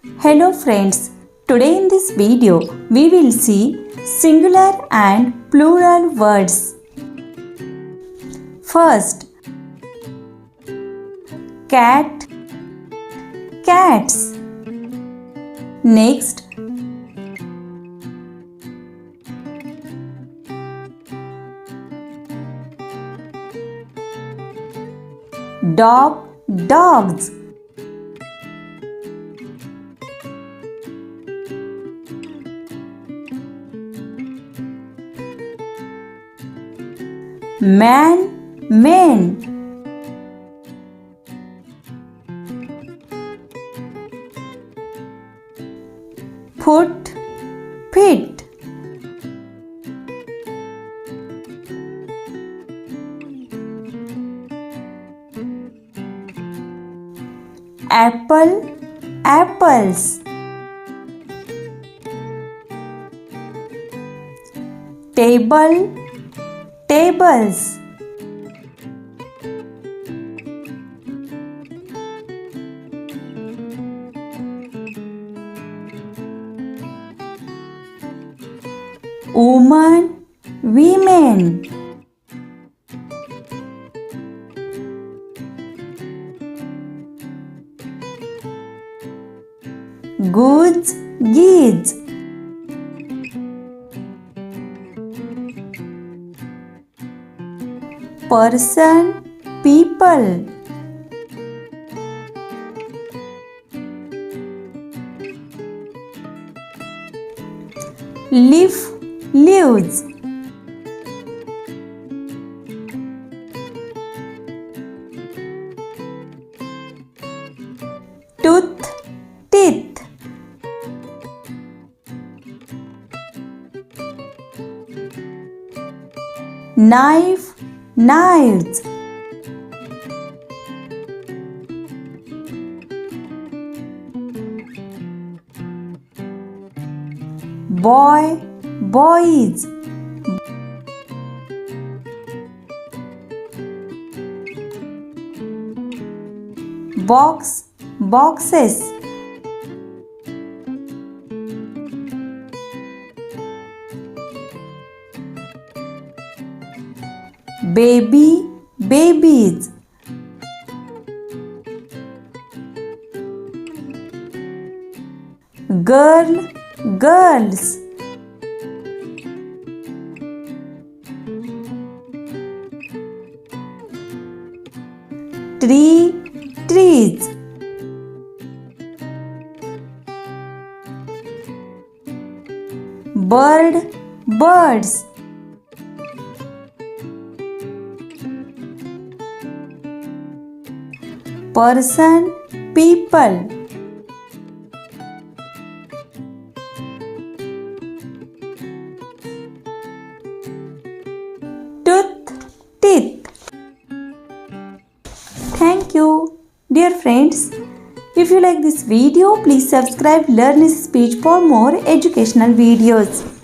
Hello friends, today in this video we will see singular and plural words. First, cat, cats. Next, dog, dogs. Man, men. Foot, feet. Apple, apples. Table, tables. Woman, women. Goods, geese. Person, people. Leaf, leaves. Tooth, teeth. Knife, knives. Boy, boys. Box, boxes. Baby, babies. Girl, girls. Tree, trees. Bird, birds. Person, people. Tooth, teeth. Thank you. Dear friends, if you like this video, please subscribe Learn Speech for more educational videos.